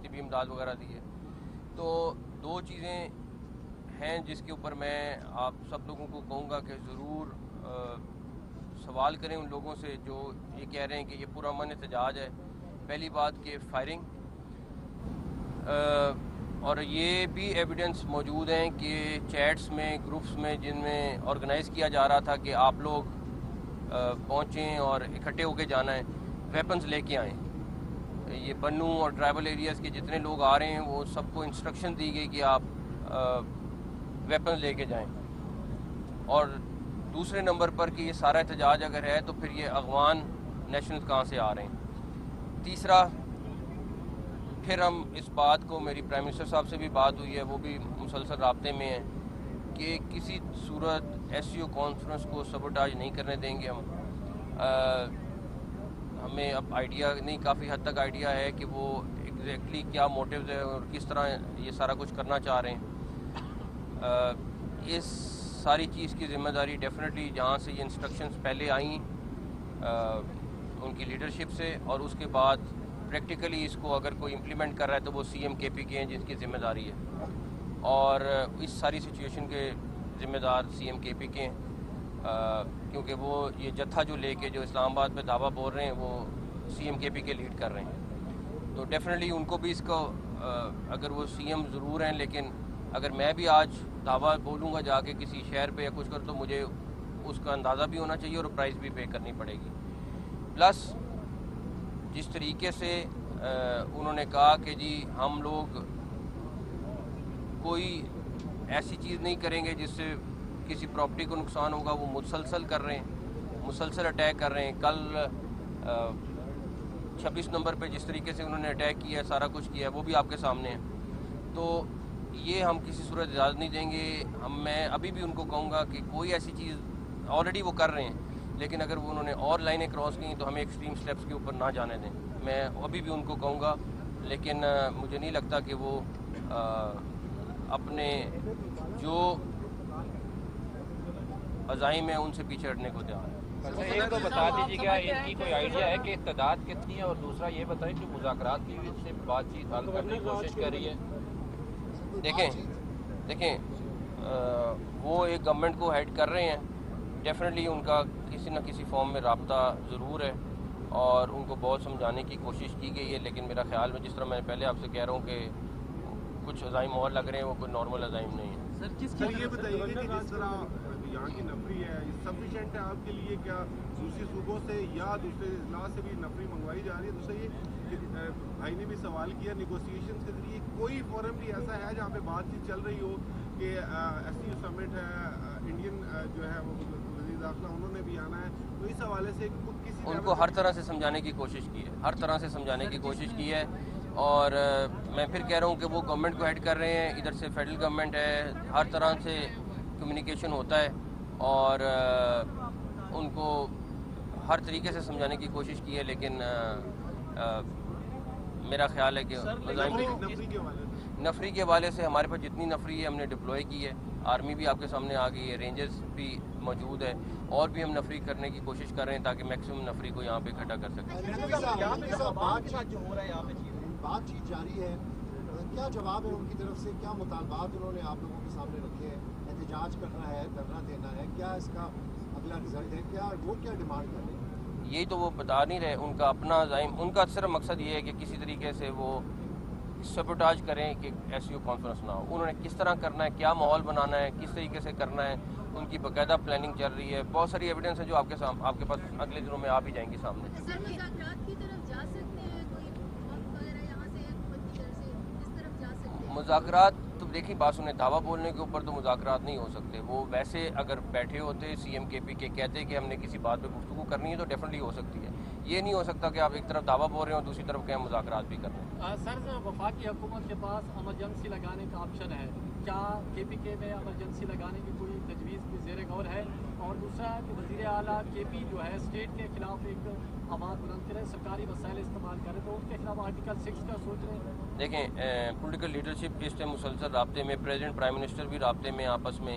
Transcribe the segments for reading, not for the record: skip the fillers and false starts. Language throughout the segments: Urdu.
طبی امداد وغیرہ دی ہے. تو دو چیزیں ہیں جس کے اوپر میں آپ سب لوگوں کو کہوں گا کہ ضرور سوال کریں ان لوگوں سے جو یہ کہہ رہے ہیں کہ یہ پرامن احتجاج ہے. پہلی بات کہ فائرنگ، اور یہ بھی ایویڈنس موجود ہیں کہ چیٹس میں، گروپس میں جن میں آرگنائز کیا جا رہا تھا کہ آپ لوگ پہنچیں اور اکٹھے ہو کے جانا ہے، ویپنز لے کے آئیں. یہ بنو اور ٹرائبل ایریاز کے جتنے لوگ آ رہے ہیں وہ سب کو انسٹرکشن دی گئی کہ آپ ویپنز لے کے جائیں. اور دوسرے نمبر پر کہ یہ سارا احتجاج اگر ہے تو پھر یہ اغوان نیشنل کہاں سے آ رہے ہیں. تیسرا، پھر ہم اس بات کو، میری پرائم منسٹر صاحب سے بھی بات ہوئی ہے، وہ بھی مسلسل رابطے میں ہیں کہ کسی صورت ایس سی او کانفرنس کو سبوٹاج نہیں کرنے دیں گے. ہمیں اب آئیڈیا نہیں، کافی حد تک آئیڈیا ہے کہ وہ ایگزیکٹلی کیا موٹیوز ہے اور کس طرح یہ سارا کچھ کرنا چاہ رہے ہیں. اس ساری چیز کی ذمہ داری ڈیفینیٹلی جہاں سے یہ انسٹرکشنز پہلے آئیں ان کی لیڈرشپ سے، اور اس کے بعد پریکٹیکلی اس کو اگر کوئی امپلیمنٹ کر رہا ہے تو وہ سی ایم کے پی کے ہیں جن کی ذمہ داری ہے. اور اس ساری سچویشن کے ذمہ دار سی ایم کے پی کے ہیں، کیونکہ وہ یہ جتھا جو لے کے جو اسلام آباد پہ دعویٰ بول رہے ہیں وہ سی ایم کے پی کے لیڈ کر رہے ہیں. تو ڈیفینیٹلی ان کو بھی اس کو، اگر وہ سی ایم ضرور ہیں لیکن اگر میں بھی آج دعویٰ بولوں گا جا کے کسی شہر پہ یا کچھ کر تو مجھے اس کا اندازہ بھی ہونا چاہیے اور پرائز بھی پے کرنی پڑے گی. پلس جس طریقے سے انہوں نے کہا کہ جی ہم لوگ کوئی ایسی چیز نہیں کریں گے جس سے کسی پراپرٹی کو نقصان ہوگا، وہ مسلسل کر رہے ہیں، مسلسل اٹیک کر رہے ہیں. کل 26 نمبر پہ جس طریقے سے انہوں نے اٹیک کیا ہے، سارا کچھ کیا ہے، وہ بھی آپ کے سامنے ہے. تو یہ ہم کسی صورت اجازت نہیں دیں گے. میں ابھی بھی ان کو کہوں گا کہ کوئی ایسی چیز، آلریڈی وہ کر رہے ہیں لیکن اگر وہ انہوں نے اور لائنیں کراس کی تو ہمیں ایکسٹریم سٹیپس کے اوپر نہ جانے دیں. میں ابھی بھی ان کو کہوں گا، لیکن مجھے نہیں لگتا کہ وہ اپنے جو عزائم ہیں ان سے پیچھے ہٹنے کو تیار ہیں. اچھا، ایک تو بتا دیجیے گا ان کی کوئی آئیڈیا ہے کہ تعداد کتنی ہے، اور دوسرا یہ بتائیں کہ مذاکرات کی سے بات چیت حل کرنے کی کوشش کر رہی ہے. دیکھیں وہ ایک گورنمنٹ کو ہیڈ کر رہے ہیں، ڈیفینیٹلی ان کا کسی نہ کسی فارم میں رابطہ ضرور ہے اور ان کو بہت سمجھانے کی کوشش کی گئی ہے. لیکن میرا خیال میں جس طرح میں پہلے آپ سے کہہ رہا ہوں کہ کچھ عزائم اور لگ رہے ہیں، وہ کوئی نارمل عزائم نہیں ہے. سر یہ بتائیے کہ جس طرح یہاں کی نفری ہے سفیشینٹ ہے آپ کے لیے، کیا دوسرے صوبوں سے یا دوسرے اضلاع سے بھی نفری منگوائی جا رہی ہے؟ دوسرا یہ کہ بھائی نے بھی سوال کیا، نیگوسیشن کے ذریعے کوئی فورم بھی ایسا ہے جہاں پہ بات چیت چل رہی ہو کہ ایس سی او سمٹ ہے، انڈین جو ہے وہ وزیر داخلہ انہوں نے بھی آنا ہے، تو اس حوالے سے کسی ان کو ہر طرح سے سمجھانے کی کوشش کی ہے، ہر طرح سے سمجھانے کی کوشش کی ہے. اور میں پھر کہہ رہا ہوں کہ وہ گورنمنٹ کو ہیڈ کر رہے ہیں، ادھر سے فیڈرل گورنمنٹ ہے، ہر طرح سے کمیونیکیشن ہوتا ہے اور ان کو ہر طریقے سے سمجھانے کی کوشش کی ہے. لیکن میرا خیال ہے کہ نفری کے حوالے سے ہمارے پاس جتنی نفری ہے ہم نے ڈپلوائے کی ہے. آرمی بھی آپ کے سامنے آ گئی ہے، رینجرز بھی موجود ہے، اور بھی ہم نفری کرنے کی کوشش کر رہے ہیں تاکہ میکسیمم نفری کو یہاں پہ اکٹھا کر سکیں. بات چیت جاری ہے، کیا جواب ہے ان کی طرف سے؟ کیا مطالبات انہوں نے آپ لوگوں کے سامنے رکھے ہیں؟ احتجاج کرنا ہے، دھرنا دینا ہے، کیا اس کا اگلا رزلٹ ہے؟ کیا وہ کیا ڈیمانڈ کر رہے ہیں؟ یہی تو وہ بتا نہیں رہے. ان کا اپنا عزائم، ان کا صرف مقصد یہ ہے کہ کسی طریقے سے وہ سبوٹاج کریں کہ ایس سی او کانفرنس نہ ہو. انہوں نے کس طرح کرنا ہے، کیا ماحول بنانا ہے، کس طریقے سے کرنا ہے، ان کی باقاعدہ پلاننگ چل رہی ہے. بہت ساری ایویڈنس ہے جو آپ کے پاس اگلے دنوں میں آ بھی جائیں گی سامنے. مذاکرات تو دیکھیں، بات سنیں، دعویٰ بولنے کے اوپر تو مذاکرات نہیں ہو سکتے. وہ ویسے اگر بیٹھے ہوتے سی ایم کے پی کے کہتے کہ ہم نے کسی بات پہ گفتگو کرنی ہے تو ڈیفینیٹلی ہو سکتی ہے. یہ نہیں ہو سکتا کہ آپ ایک طرف دعویٰ بول رہے ہو اور دوسری طرف کہ ہم مذاکرات بھی کر رہے ہیں. سر، وفاقی حکومت کے پاس ایمرجنسی لگانے کا آپشن ہے، کیا کے پی کے میں ایمرجنسی لگانے کی کوئی تجویز بھی زیر غور ہے؟ اور دوسرا کہ وزیر اعلیٰ کے پی جو ہے اسٹیٹ کے خلاف ایک آواز بلند کرے، سرکاری وسائل استعمال کرے، تو ان کے خلاف آرٹیکل 6 کا سوچ رہے ہیں؟ دیکھیں، پولیٹیکل لیڈرشپ اس ٹائم مسلسل رابطے میں، پریزیڈنٹ پرائم منسٹر بھی رابطے میں آپس میں،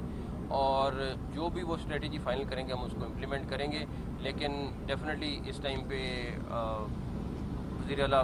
اور جو بھی وہ اسٹریٹجی فائنل کریں گے ہم اس کو امپلیمنٹ کریں گے. لیکن ڈیفینیٹلی اس ٹائم پہ وزیر اعلیٰ